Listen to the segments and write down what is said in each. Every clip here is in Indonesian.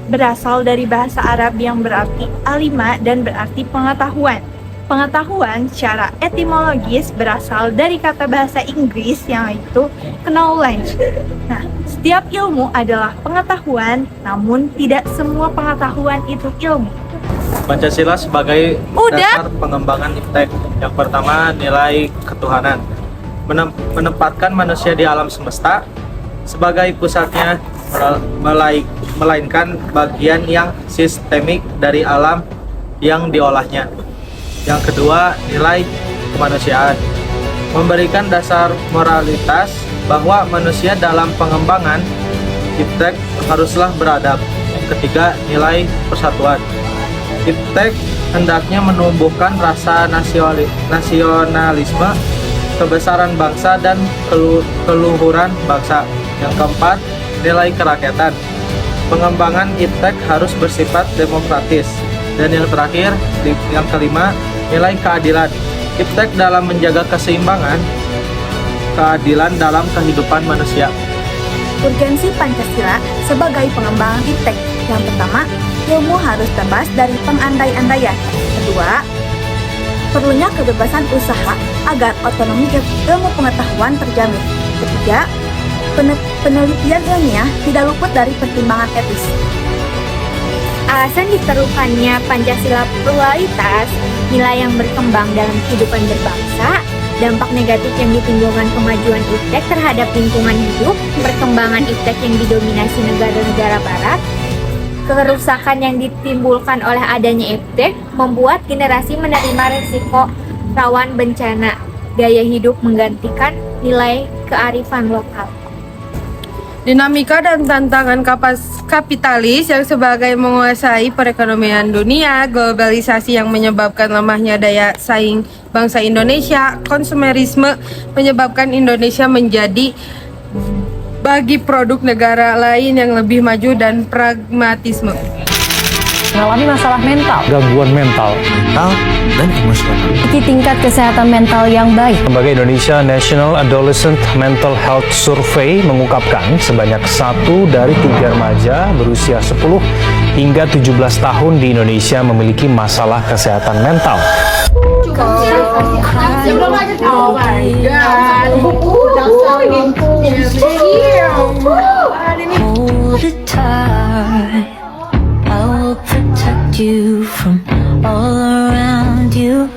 berasal dari bahasa Arab yang berarti alima dan berarti pengetahuan. Pengetahuan secara etimologis berasal dari kata bahasa Inggris yang itu knowledge. Nah, setiap ilmu adalah pengetahuan, namun tidak semua pengetahuan itu ilmu. Pancasila sebagai dasar pengembangan iptek. Yang pertama, nilai ketuhanan. Menempatkan manusia di alam semesta sebagai pusatnya, melainkan bagian yang sistemik dari alam yang diolahnya. Yang kedua, nilai kemanusiaan. Memberikan dasar moralitas bahwa manusia dalam pengembangan iptek haruslah beradab. Yang ketiga, nilai persatuan. Iptek hendaknya menumbuhkan rasa nasionalisme, kebesaran bangsa, dan keluhuran bangsa. Yang keempat, nilai kerakyatan. Pengembangan iptek harus bersifat demokratis. Dan yang terakhir, yang kelima, nilai keadilan. Iptek dalam menjaga keseimbangan, keadilan dalam kehidupan manusia. Urgensi Pancasila sebagai pengembangan iptek. Yang pertama, ilmu harus bebas dari pengandai-andaian. Kedua, perlunya kebebasan usaha agar otonomi ilmu pengetahuan terjamin. Ketiga, penelitian ilmiah tidak luput dari pertimbangan etis. Alasan diperlukannya Pancasila pluralitas, nilai yang berkembang dalam kehidupan berbangsa, dampak negatif yang ditimbulkan kemajuan iptek terhadap lingkungan hidup, perkembangan iptek yang didominasi negara-negara barat, kerusakan yang ditimbulkan oleh adanya iptek, membuat generasi menerima risiko rawan bencana, gaya hidup menggantikan nilai kearifan lokal. Dinamika dan tantangan kapitalis yang sebagai menguasai perekonomian dunia, globalisasi yang menyebabkan lemahnya daya saing bangsa Indonesia, konsumerisme menyebabkan Indonesia menjadi bagi produk negara lain yang lebih maju, dan pragmatisme. Mengalami masalah mental, gangguan mental dan emosional. memiliki tingkat kesehatan mental yang baik. Lembaga Indonesia National Adolescent Mental Health Survey mengungkapkan sebanyak 1 dari 3 remaja berusia 10 hingga 17 tahun di Indonesia memiliki masalah kesehatan mental. You from all around you,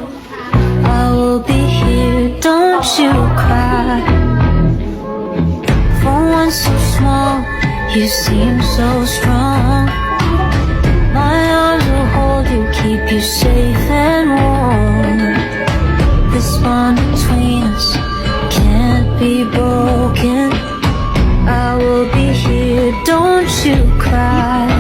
I will be here, don't you cry. For one so small, you seem so strong. My arms will hold you, keep you safe and warm. This bond between us can't be broken. I will be here, don't you cry.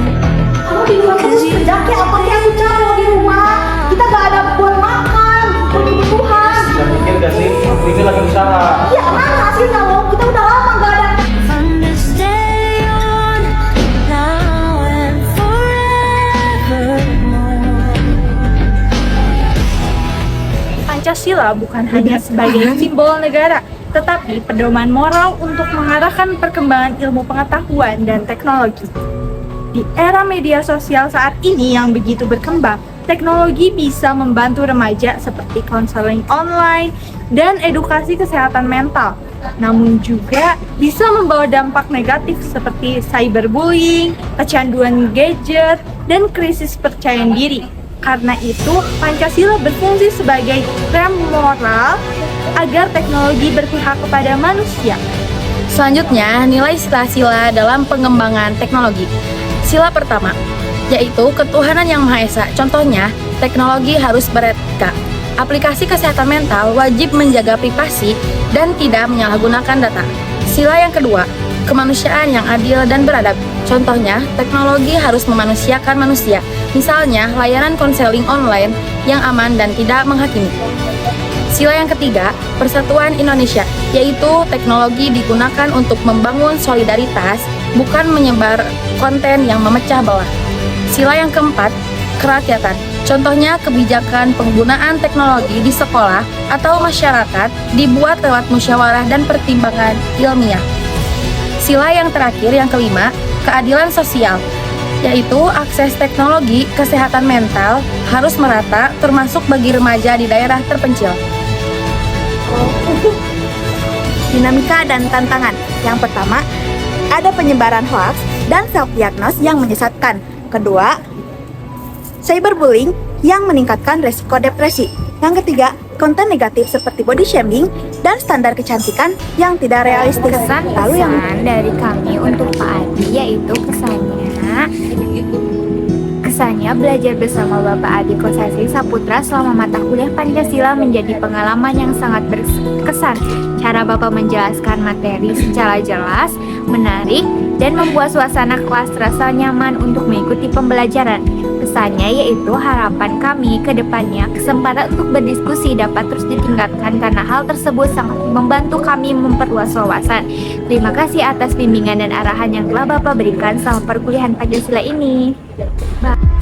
Sejaknya apa yang cari di rumah? Kita gak ada buat makan, kebutuhan. Bisa mikir gak sih? Aku ini lagi usaha. Iya, mana hasilnya loh? Kita udah lama gak ada. From this day on, now and forevermore. Pancasila bukan hanya sebagai simbol negara, tetapi pedoman moral untuk mengarahkan perkembangan ilmu pengetahuan dan teknologi. Di era media sosial saat ini yang begitu berkembang, teknologi bisa membantu remaja seperti konseling online dan edukasi kesehatan mental. Namun juga bisa membawa dampak negatif seperti cyberbullying, kecanduan gadget, dan krisis percaya diri. Karena itu, Pancasila berfungsi sebagai rem moral agar teknologi berpihak kepada manusia. Selanjutnya, nilai sila-sila dalam pengembangan teknologi. Sila pertama, yaitu ketuhanan yang Maha Esa. Contohnya, teknologi harus beretika. Aplikasi kesehatan mental wajib menjaga privasi dan tidak menyalahgunakan data. Sila yang kedua, kemanusiaan yang adil dan beradab. Contohnya, teknologi harus memanusiakan manusia. Misalnya, layanan konseling online yang aman dan tidak menghakimi. Sila yang ketiga, persatuan Indonesia, yaitu teknologi digunakan untuk membangun solidaritas, bukan menyebar konten yang memecah belah. Sila yang keempat, kerakyatan. Contohnya, kebijakan penggunaan teknologi di sekolah atau masyarakat dibuat lewat musyawarah dan pertimbangan ilmiah. Sila yang terakhir, yang kelima, keadilan sosial, yaitu akses teknologi kesehatan mental harus merata termasuk bagi remaja di daerah terpencil. Dinamika dan tantangan. Yang pertama, ada penyebaran hoaks dan self-diagnose yang menyesatkan. Kedua, cyberbullying yang meningkatkan resiko depresi. Yang ketiga, konten negatif seperti body shaming dan standar kecantikan yang tidak realistis. Lalu yang Dari kami untuk Pak Adi yaitu kesannya belajar bersama Bapak Adi Kosasih Saputra selama mata kuliah Pancasila menjadi pengalaman yang sangat berkesan. Cara Bapak menjelaskan materi secara jelas, menarik, dan membuat suasana kelas terasa nyaman untuk mengikuti pembelajaran. Pesannya yaitu harapan kami ke depannya kesempatan untuk berdiskusi dapat terus ditingkatkan karena hal tersebut sangat membantu kami memperluas wawasan. Terima kasih atas bimbingan dan arahan yang telah Bapak berikan selama perkuliahan Pancasila ini. Bye.